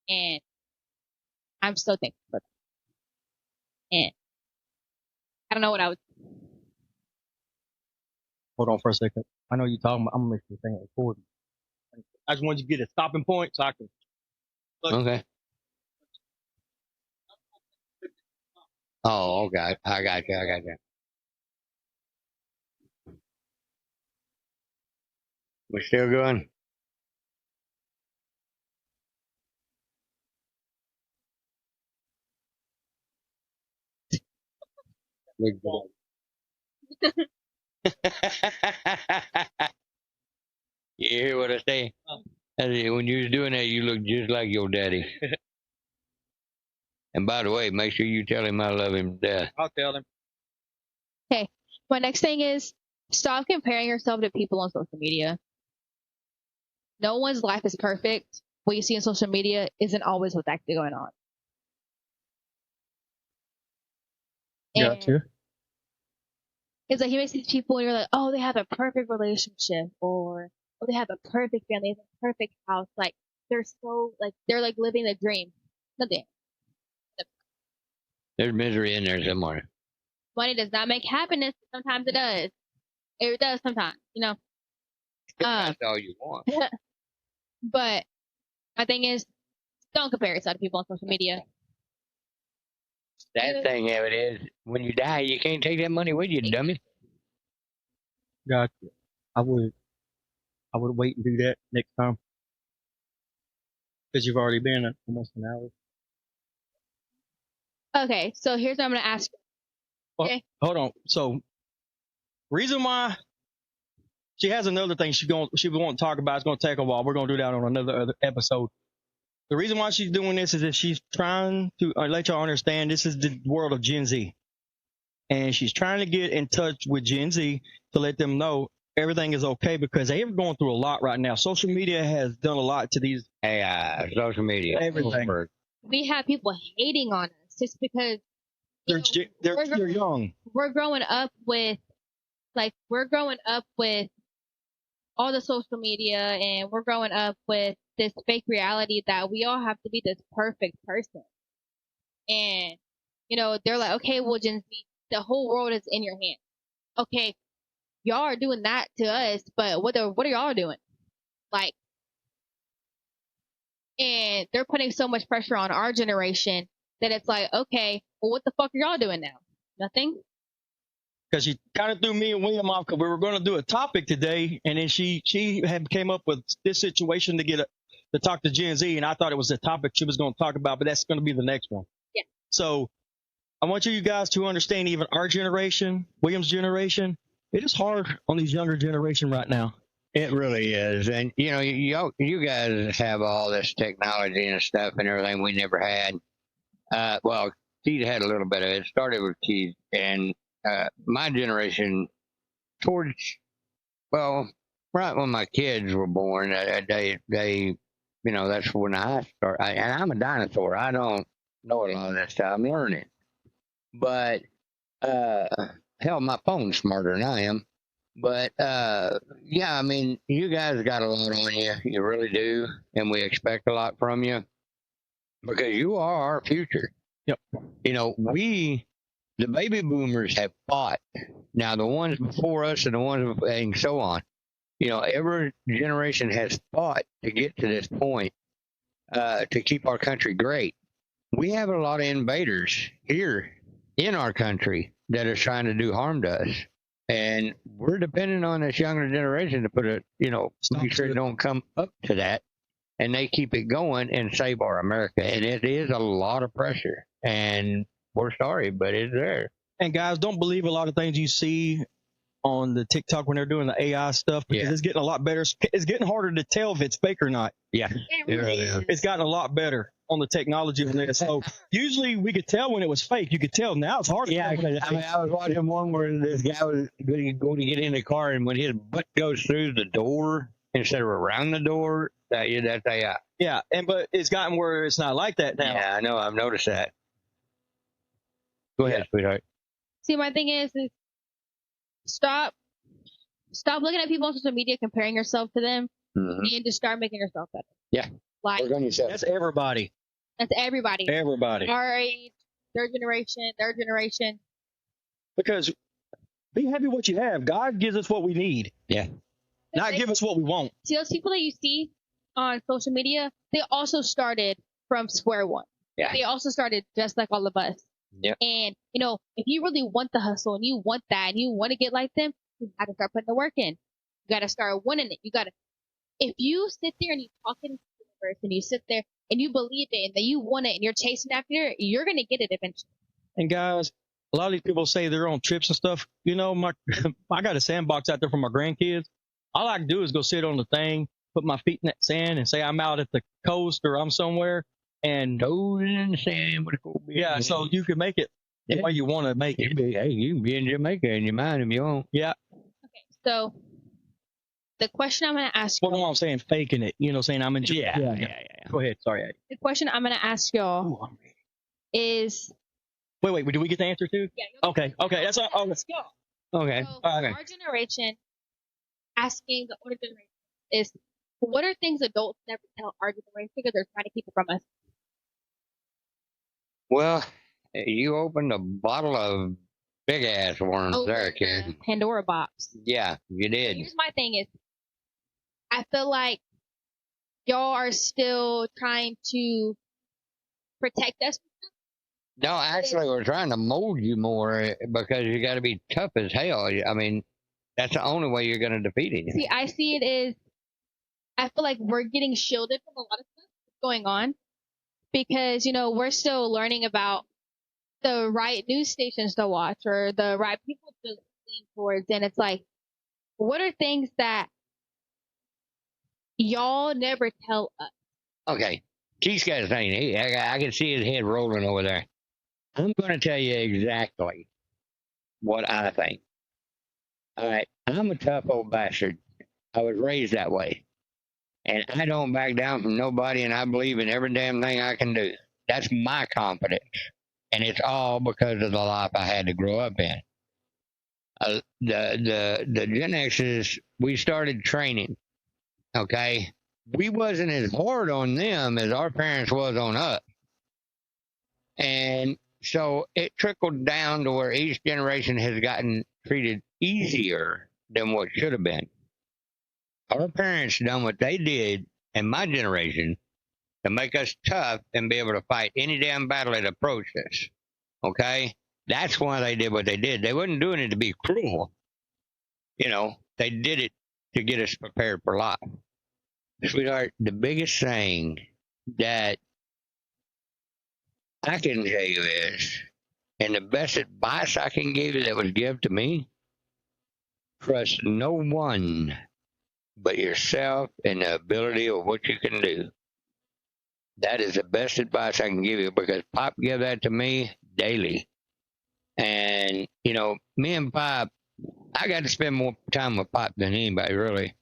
And I'm so thankful for them. And I don't know what I would. Hold on for a second. I know you're talking about, I'm gonna make this thing recording. I just wanted you to get a stopping point so I can. Okay. Oh, okay. I got you. We're still going? You hear what I say? When you was doing that, you look just like your daddy. And by the way, make sure you tell him I love him to death. I'll tell him. Okay. My next thing is stop comparing yourself to people on social media. No one's life is perfect. What you see on social media isn't always what's actually going on. Gotcha. It's like you make these people and you're like, oh, they have a perfect relationship, or oh, they have a perfect family, they have a perfect house. Like they're like living the dream. Nothing. There's misery in there somewhere. Money does not make happiness. Sometimes it does. It does sometimes, you know. That's all you want. But my thing is, don't compare yourself to people on social media. That thing of it is, when you die, you can't take that money with you, dummy. Gotcha. I would wait and do that next time. because you've already been almost an hour. Okay, so here's what I'm gonna ask. Well, Okay. hold on. So, reason why she has another thing she want to talk about. It's going to take a while. We're going to do that on another other episode. The reason why she's doing this is that she's trying to let y'all understand this is the world of Gen Z, and she's trying to get in touch with Gen Z to let them know everything is okay because they're going through a lot right now. Social media has done a lot to these AI, social media, everything. We have people hating on us just because you know, they're young. We're growing up with all the social media, and we're growing up with this fake reality that we all have to be this perfect person. And you know, they're like, okay, well, Gen Z, the whole world is in your hands. Okay, y'all are doing that to us, but what are y'all doing? Like, and they're putting so much pressure on our generation that it's like, okay, well, what the fuck are y'all doing now? Nothing. Because she kind of threw me and William off because we were going to do a topic today, and then she had came up with this situation to talk to Gen Z, and I thought it was the topic she was going to talk about, but that's going to be the next one. Yeah. So I want you guys to understand, even our generation, William's generation, it is hard on these younger generation right now. It really is. And, you know, you guys have all this technology and stuff and everything we never had. Well, Keith had a little bit of it. It started with Keith. And my generation, right when my kids were born, they you know, that's when I started. And I'm a dinosaur. I don't know a lot of that stuff. I'm learning. But, hell, my phone's smarter than I am. But, yeah, I mean, you guys got a lot on you. You really do. And we expect a lot from you because you are our future. Yep. You know, the baby boomers have fought. Now, the ones before us and the ones and so on, you know, every generation has fought to get to this point, to keep our country great. We have a lot of invaders here in our country that are trying to do harm to us. And we're depending on this younger generation to put make sure it don't come up to that. And they keep it going and save our America. And it is a lot of pressure. And we're sorry, but it's there. And guys, don't believe a lot of things you see on the TikTok when they're doing the AI stuff because it's getting a lot better. It's getting harder to tell if it's fake or not. Yeah. It really is. It's gotten a lot better on the technology on this. So usually we could tell when it was fake. You could tell. Now it's hard to tell. I was watching one where this guy was going to get in the car, and when his butt goes through the door instead of around the door, that's AI. Yeah, but it's gotten where it's not like that now. Yeah, I know. I've noticed that. Go ahead, sweetheart. See, my thing is stop looking at people on social media, comparing yourself to them, and just start making yourself better. Yeah. Like, work on yourself. That's everybody. That's everybody. Everybody. Our age, their generation. Because be happy what you have. God gives us what we need. Yeah. Not give us what we want. See, those people that you see on social media, they also started from square one. Yeah. They also started just like all of us. Yeah. And, you know, if you really want the hustle and you want that and you want to get like them, you got to start putting the work in. You got to start winning it. If you sit there and you talk in the universe and you sit there and you believe it and that you want it and you're chasing after it, you're going to get it eventually. And guys, a lot of these people say they're on trips and stuff. You know, I got a sandbox out there for my grandkids. All I can do is go sit on the thing, put my feet in that sand and say I'm out at the coast or I'm somewhere. And toes in the sand. Yeah, so you can make it the way you want to make it. Hey, you can be in Jamaica in your mind if you want. Yeah. Okay, so the question I'm going to ask you. Well, no, I'm saying faking it. You know, saying I'm in Jamaica. Yeah. Go ahead. Sorry, Eddie. The question I'm going to ask y'all is... Wait. Do we get the answer too? Yeah. Okay. That's all. Let's go. Okay. So our generation asking the older generation is, what are things adults never tell our generation because they're trying to keep it from us? Well, you opened a bottle of big ass worms there, kid. Pandora box. Yeah, you did. Here's my thing is, I feel like y'all are still trying to protect us. No, actually, we're trying to mold you more because you got to be tough as hell. I mean, that's the only way you're going to defeat it. See, I see it as, I feel like we're getting shielded from a lot of stuff going on because, you know, we're still learning about the right news stations to watch or the right people to lean towards. And it's like, what are things that y'all never tell us? Okay. Keith's got a thing. I can see his head rolling over there. I'm going to tell you exactly what I think. All right. I'm a tough old bastard. I was raised that way. And I don't back down from nobody, and I believe in every damn thing I can do. That's my confidence. And it's all because of the life I had to grow up in. The Gen X's, we started training. Okay. We wasn't as hard on them as our parents was on us. And so it trickled down to where each generation has gotten treated easier than what should have been. Our parents done what they did in my generation to make us tough and be able to fight any damn battle that approached us. Okay? That's why they did what they did. They wasn't doing it to be cruel. You know, they did it to get us prepared for life. Sweetheart, the biggest thing that I can tell you is, and the best advice I can give you that was given to me, trust no one but yourself and the ability of what you can do. That is the best advice I can give you because Pop gave that to me daily. And, you know, me and Pop, I got to spend more time with Pop than anybody, really.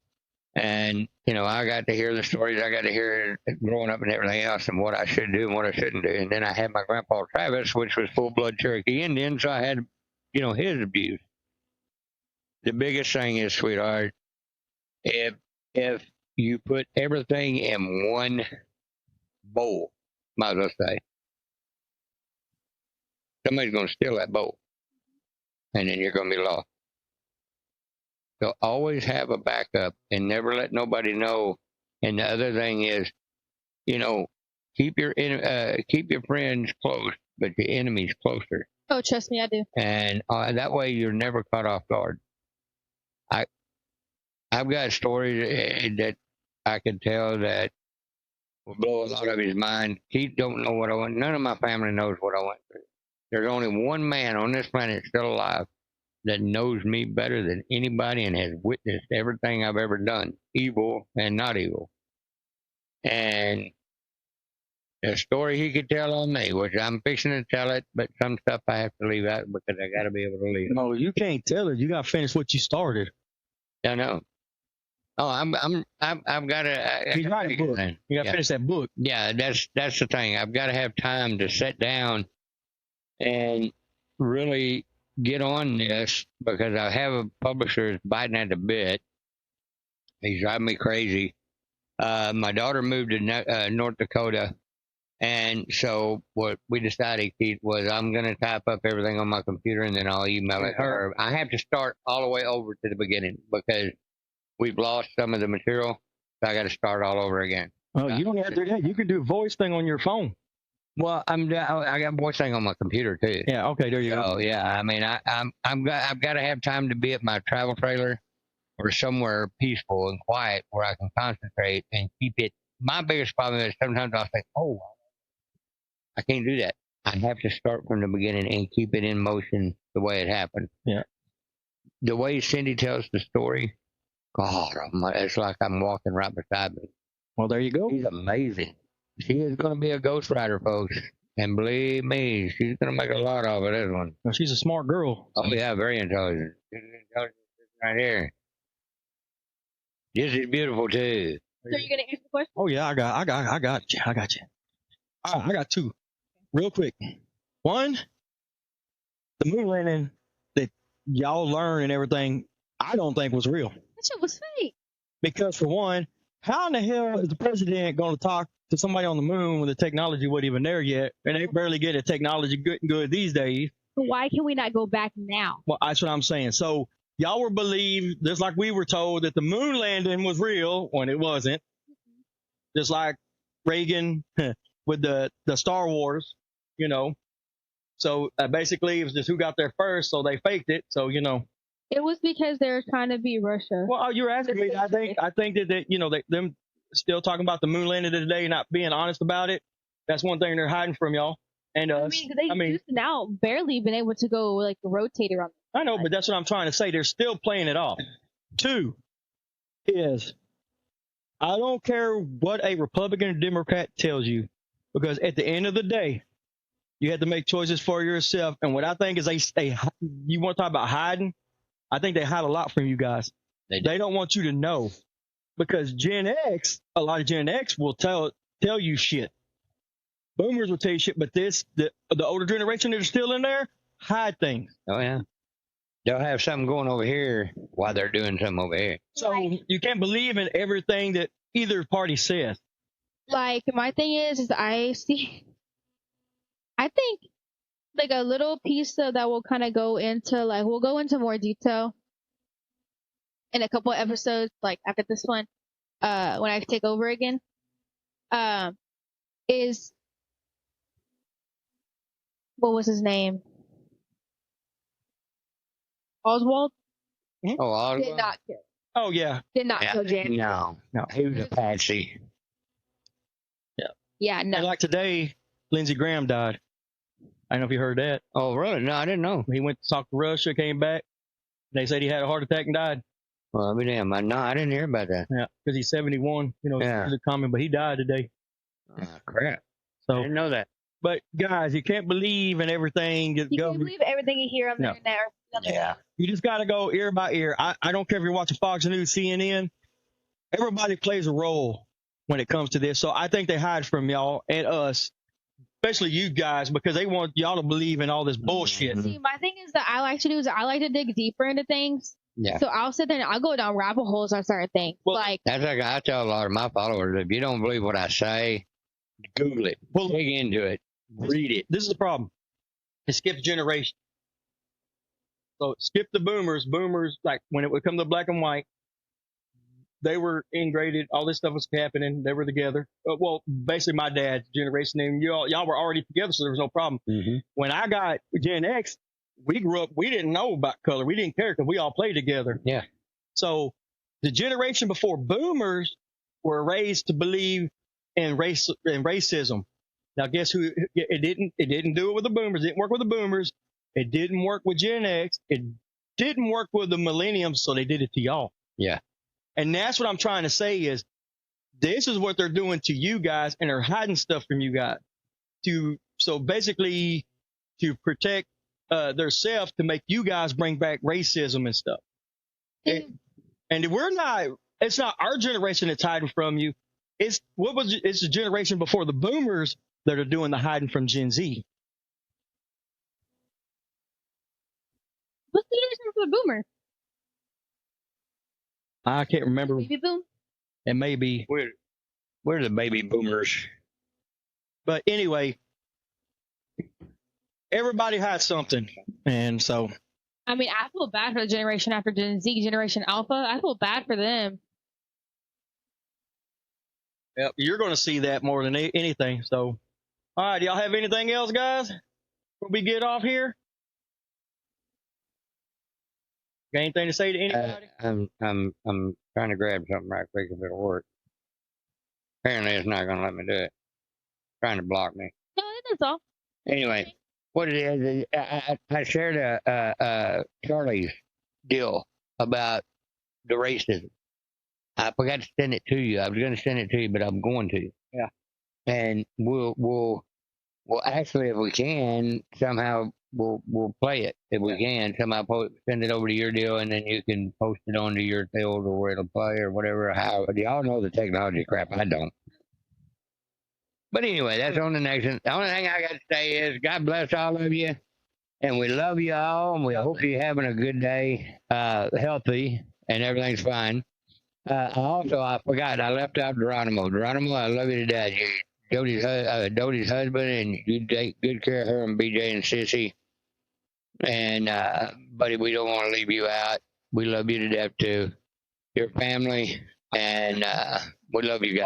And, you know, I got to hear the stories. I got to hear growing up and everything else and what I should do and what I shouldn't do. And then I had my grandpa Travis, which was full-blood Cherokee Indian, so I had, you know, his abuse. The biggest thing is, sweetheart, if you put everything in one bowl, might as well say, somebody's going to steal that bowl, and then you're going to be lost. So always have a backup and never let nobody know. And the other thing is, you know, keep your friends close, but your enemies closer. Oh, trust me, I do. And that way you're never caught off guard. I've got stories that I can tell that will blow a lot of his mind. Keith don't know what I went. None of my family knows what I went through. There's only one man on this planet still alive that knows me better than anybody and has witnessed everything I've ever done, evil and not evil. And the story he could tell on me, which I'm fixing to tell it, but some stuff I have to leave out because I got to be able to leave. No, you can't tell it. You got to finish what you started. I know. Oh, I've got to. He's writing a book. You got to finish that book. Yeah, that's the thing. I've got to have time to sit down and really get on this because I have a publisher that's biting at the bit. He's driving me crazy. My daughter moved to North Dakota, and so what we decided, Keith, was I'm going to type up everything on my computer and then I'll email it to her. I have to start all the way over to the beginning because we've lost some of the material, so I got to start all over again. Oh, you don't have to do that. You can do a voice thing on your phone. Well, I got voice thing on my computer too. Yeah. Okay. There you go. Oh yeah. I mean, I've got to have time to be at my travel trailer or somewhere peaceful and quiet where I can concentrate and keep it. My biggest problem is sometimes I'll think, oh, I can't do that. I have to start from the beginning and keep it in motion the way it happened. Yeah. The way Cindy tells the story, God, it's like I'm walking right beside me. Well, there you go. She's amazing. She is going to be a ghostwriter, folks. And believe me, she's going to make a lot of it, this one. Well, she's a smart girl. Oh, yeah, very intelligent. She's intelligent right here. This is beautiful, too. So you're going to answer the question? Oh, yeah, I got you. All right, I got two. Real quick. One, the moon landing that y'all learn and everything, I don't think was real. That shit was fake. Because for one, how in the hell is the president going to talk to somebody on the moon when the technology wasn't even there yet, and they barely get the technology good these days? But why can we not go back now? Well, that's what I'm saying. So y'all were believed, just like we were told, that the moon landing was real when it wasn't. Just like Reagan with the Star Wars, you know. So basically, it was just who got there first, so they faked it. So, you know. It was because they were trying to beat Russia. Well, you're asking me. I think that you know them still talking about the moon landing today, not being honest about it. That's one thing they're hiding from y'all and I us. mean, they just now barely been able to go like rotate around. I know, but that's what I'm trying to say. They're still playing it off. 2 is I don't care what a Republican or Democrat tells you, because at the end of the day, you have to make choices for yourself. And what I think is you want to talk about hiding? I think they hide a lot from you guys. They don't want you to know, because Gen X, a lot of Gen X will tell you shit. Boomers will tell you shit, but the older generation that are still in there hide things. Oh yeah. They'll have something going over here while they're doing something over here. So you can't believe in everything that either party says. Like, my thing is I think like a little piece of that will kind of go into we'll go into more detail in a couple of episodes, like after this one, when I take over again, is, what was his name? Oswald Oh, did not kill. Oh yeah. Did not kill Jan. No, he was a patsy. Yeah, no. And like today, Lindsey Graham died. I don't know if you heard that. Oh, really? No, I didn't know. He went to talk to Russia, came back. They said he had a heart attack and died. Well, I mean, damn, no, I didn't hear about that. Yeah, because he's 71. You know, Yeah. it's common, but he died today. Oh, crap. I So, didn't know that. but guys, you can't believe in everything. You can't believe everything you hear on the No. internet. Yeah. You just got to go ear by ear. I don't care if you're watching Fox News, CNN. Everybody plays a role when it comes to this. So I think they hide from y'all and us, especially you guys, because they want y'all to believe in all this bullshit. See, my thing is that I like to do is I like to dig deeper into things. Yeah. So I'll sit there and I'll go down rabbit holes on certain things. Well, like, That's like I tell a lot of my followers, if you don't believe what I say, Google it. Well, dig into it. Read it. This is the problem. It skips generation. So skip the boomers. Boomers, like when it would come to black and white, they were integrated. All this stuff was happening. They were together. Well, basically my dad's generation and y'all were already together, so there was no problem. Mm-hmm. When I got Gen X, we grew up, we didn't know about color. We didn't care because we all played together. Yeah. So the generation before boomers were raised to believe in racism. Now guess who? It didn't do it with the boomers. It didn't work with the boomers. It didn't work with Gen X. It didn't work with the millenniums. So they did it to y'all. Yeah. And that's what I'm trying to say is this is what they're doing to you guys, and they're hiding stuff from you guys so basically to protect themselves, to make you guys bring back racism and stuff. And it's not our generation that's hiding from you. It's the generation before the boomers that are doing the hiding from Gen Z. what's the generation for the boomer? I can't remember. Baby boom? It may be. We're the baby boomers. But anyway, everybody has something. And so. I mean, I feel bad for the generation after Gen Z, Generation Alpha. I feel bad for them. Yep, you're going to see that more than anything. So, all right, y'all have anything else, guys? Before we get off here? Got anything to say to anybody? I'm trying to grab something right quick if it'll work. Apparently, it's not going to let me do it. Trying to block me. No, that's all. Anyway, what it is I shared Charlie's deal about the racism. I forgot to send it to you. I was going to send it to you, but I'm going to. Yeah. And we'll actually, if we can, somehow we'll play it. If we can, somehow send it over to your deal, and then you can post it onto your field or where it'll play or whatever. How y'all know the technology crap? I don't. But anyway, that's on the next one. The only thing I got to say is God bless all of you, and we love you all, and we hope you're having a good day, healthy, and everything's fine. I forgot, I left out Geronimo. Geronimo, I love you to death. You're Doty's husband, and you take good care of her and BJ and Sissy. And, buddy, we don't want to leave you out. We love you to death, too. Your family, and we love you guys.